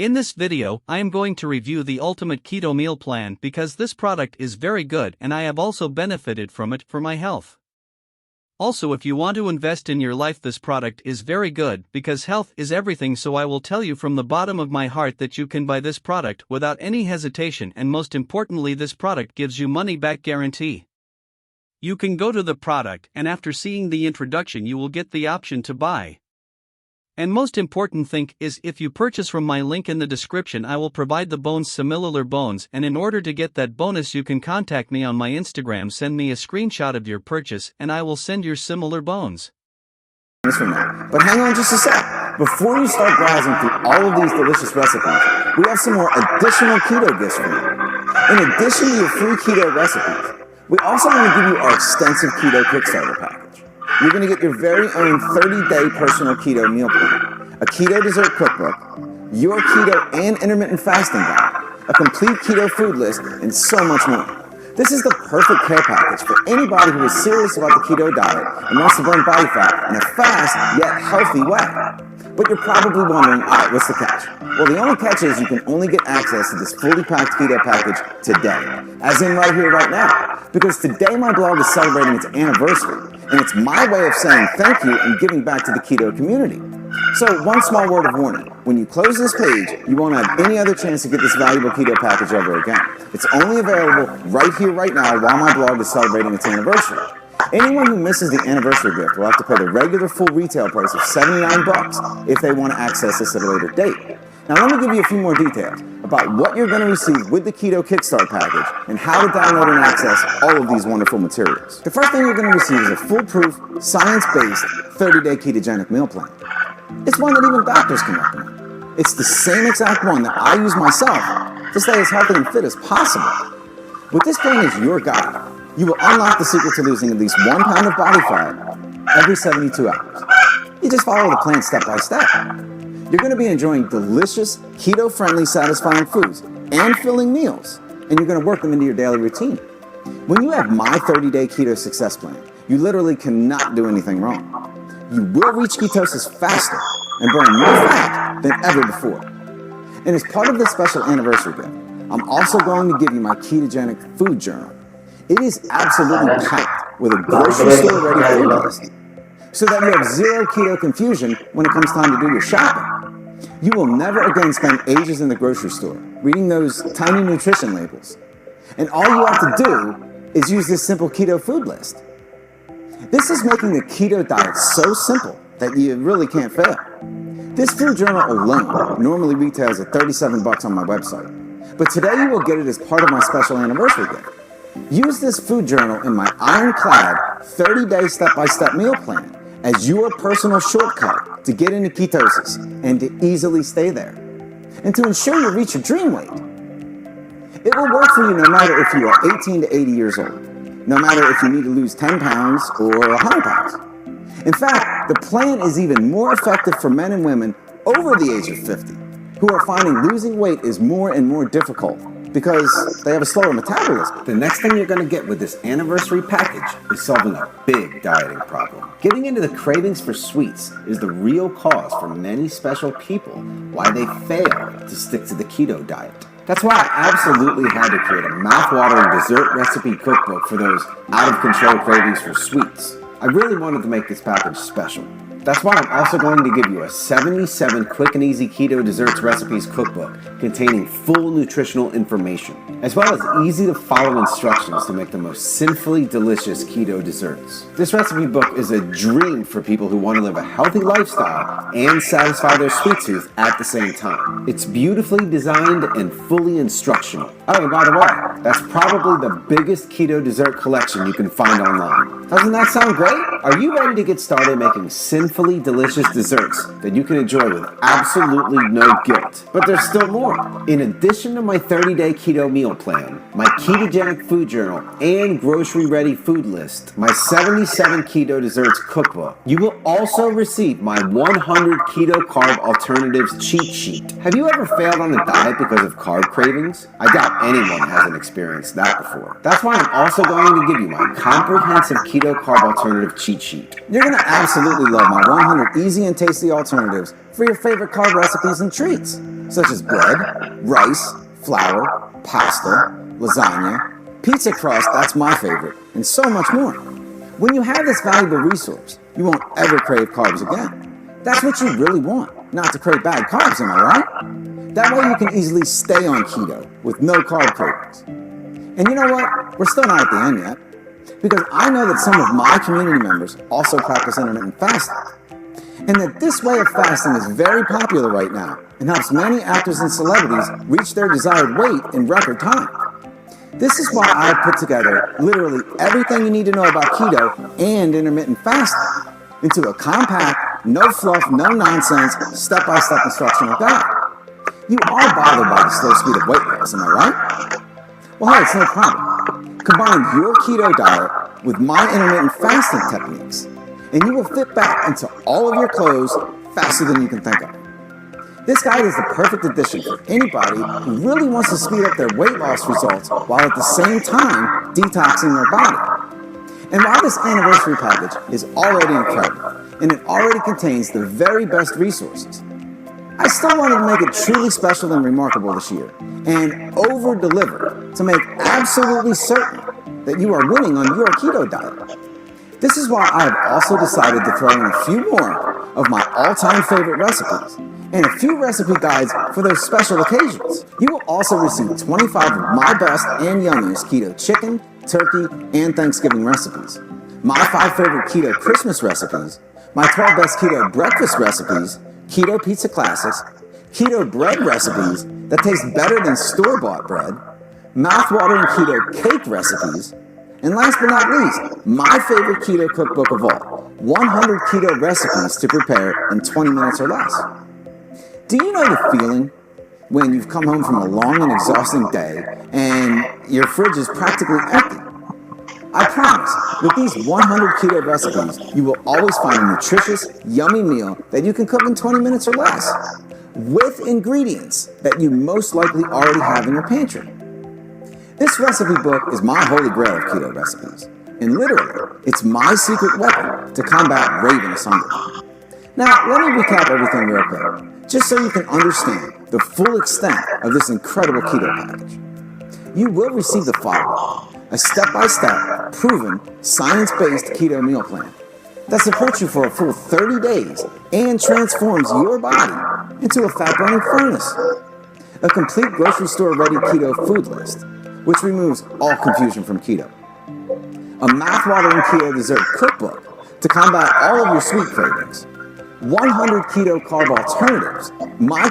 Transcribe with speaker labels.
Speaker 1: In this video, I am going to review the Ultimate Keto Meal Plan because this product is very good and I have also benefited from it for my health. Also, if you want to invest in your life, this product is very good because health is everything, so I will tell you from the bottom of my heart that you can buy this product without any hesitation, and most importantly, this product gives you money back guarantee. You can go to the product and after seeing the introduction you will get the option to buy. And most important thing is, if you purchase from my link in the description, I will provide the bones, similar bones, and in order to get that bonus you can contact me on my Instagram, send me a screenshot of your purchase and I will send your similar bones.
Speaker 2: But hang on just a sec. Before you start browsing through all of these delicious recipes, we have some more additional keto gifts for you. In addition to your free keto recipes, we also want to give you our extensive keto Kickstarter package. You're going to get your very own 30-day personal keto meal plan, a keto dessert cookbook, your keto and intermittent fasting guide, a complete keto food list, and so much more. This is the perfect care package for anybody who is serious about the keto diet and wants to burn body fat in a fast yet healthy way. But you're probably wondering, alright, what's the catch? Well, the only catch is you can only get access to this fully packed keto package today, as in right here, right now. Because today my blog is celebrating its anniversary, and it's my way of saying thank you and giving back to the keto community. So, one small word of warning. When you close this page, you won't have any other chance to get this valuable keto package ever again. It's only available right here, right now, while my blog is celebrating its anniversary. Anyone who misses the anniversary gift will have to pay the regular full retail price of $79 if they want to access this at a later date. Now let me give you a few more details about what you're going to receive with the Keto Kickstart package and how to download and access all of these wonderful materials. The first thing you're going to receive is a foolproof, science-based 30-day ketogenic meal plan. It's one that even doctors can recommend. It's the same exact one that I use myself to stay as healthy and fit as possible. With this plan as your guide, you will unlock the secret to losing at least 1 pound of body fat every 72 hours. You just follow the plan step by step. You're going to be enjoying delicious, keto-friendly, satisfying foods and filling meals, and you're going to work them into your daily routine. When you have my 30-day keto success plan, you literally cannot do anything wrong. You will reach ketosis faster and burn more fat than ever before. And as part of this special anniversary gift, I'm also going to give you my ketogenic food journal. It is absolutely packed with a grocery store ready food list, so that you have zero keto confusion when it comes time to do your shopping. You will never again spend ages in the grocery store reading those tiny nutrition labels. And all you have to do is use this simple keto food list. This is making the keto diet so simple that you really can't fail. This food journal alone normally retails at $37 on my website, but today you will get it as part of my special anniversary gift. Use this food journal in my ironclad 30-day step-by-step meal plan as your personal shortcut to get into ketosis and to easily stay there, and to ensure you reach your dream weight. It will work for you no matter if you are 18 to 80 years old, no matter if you need to lose 10 pounds or 100 pounds. In fact, the plan is even more effective for men and women over the age of 50 who are finding losing weight is more and more difficult because they have a slower metabolism. The next thing you're going to get with this anniversary package is solving a big dieting problem. Giving into the cravings for sweets is the real cause for many special people why they fail to stick to the keto diet. That's why I absolutely had to create a mouth-watering dessert recipe cookbook for those out-of-control cravings for sweets. I really wanted to make this package special. That's why I'm also going to give you a 77 quick and easy keto desserts recipes cookbook containing full nutritional information, as well as easy to follow instructions to make the most sinfully delicious keto desserts. This recipe book is a dream for people who want to live a healthy lifestyle and satisfy their sweet tooth at the same time. It's beautifully designed and fully instructional. Oh, and by the way, that's probably the biggest keto dessert collection you can find online. Doesn't that sound great? Are you ready to get started making sinfully delicious desserts that you can enjoy with absolutely no guilt? But there's still more. In addition to my 30-day keto meal plan, my ketogenic food journal, and grocery-ready food list, my 77 keto desserts cookbook, you will also receive my 100 keto carb alternatives cheat sheet. Have you ever failed on a diet because of carb cravings? I doubt anyone hasn't experienced that before. That's why I'm also going to give you my comprehensive keto carb alternative cheat sheet. You're going to absolutely love my 100 easy and tasty alternatives for your favorite carb recipes and treats. such as bread, rice, flour, pasta, lasagna, pizza crust, that's my favorite, and so much more. When you have this valuable resource, you won't ever crave carbs again. That's what you really want, not to crave bad carbs, am I right? That way you can easily stay on keto with no carb cravings. And you know what? We're still not at the end yet, because I know that some of my community members also practice intermittent fasting, and that this way of fasting is very popular right now and helps many actors and celebrities reach their desired weight in record time. This is why I've put together literally everything you need to know about keto and intermittent fasting into a compact, no fluff, no nonsense, step-by-step instructional guide. You are bothered by the slow speed of weight loss, am I right? Well, hey, it's no problem. Combine your keto diet with my intermittent fasting techniques, and you will fit back into all of your clothes faster than you can think of. This guide is the perfect addition for anybody who really wants to speed up their weight loss results while at the same time detoxing their body. And while this anniversary package is already incredible, and it already contains the very best resources, I still wanted to make it truly special and remarkable this year, and over-deliver to make absolutely certain that you are winning on your keto diet. This is why I have also decided to throw in a few more of my all-time favorite recipes, and a few recipe guides for those special occasions. You will also receive 25 of my best and yummiest keto chicken, turkey, and Thanksgiving recipes, my 5 favorite keto Christmas recipes, my 12 best keto breakfast recipes, keto pizza classics, keto bread recipes that taste better than store-bought bread, mouth-watering keto cake recipes, and last but not least, my favorite keto cookbook of all, 100 keto recipes to prepare in 20 minutes or less. Do you know the feeling when you've come home from a long and exhausting day and your fridge is practically empty? I promise, with these 100 keto recipes, you will always find a nutritious, yummy meal that you can cook in 20 minutes or less, with ingredients that you most likely already have in your pantry. This recipe book is my holy grail of keto recipes, and literally, it's my secret weapon to combat ravenous hunger. Now, let me recap everything real quick, just so you can understand the full extent of this incredible keto package. You will receive the following: a step-by-step, proven, science-based keto meal plan that supports you for a full 30 days and transforms your body into a fat-burning furnace. A complete grocery store-ready keto food list, which removes all confusion from keto. A mouth-watering keto dessert cookbook to combat all of your sweet cravings. 100 keto carb alternatives, my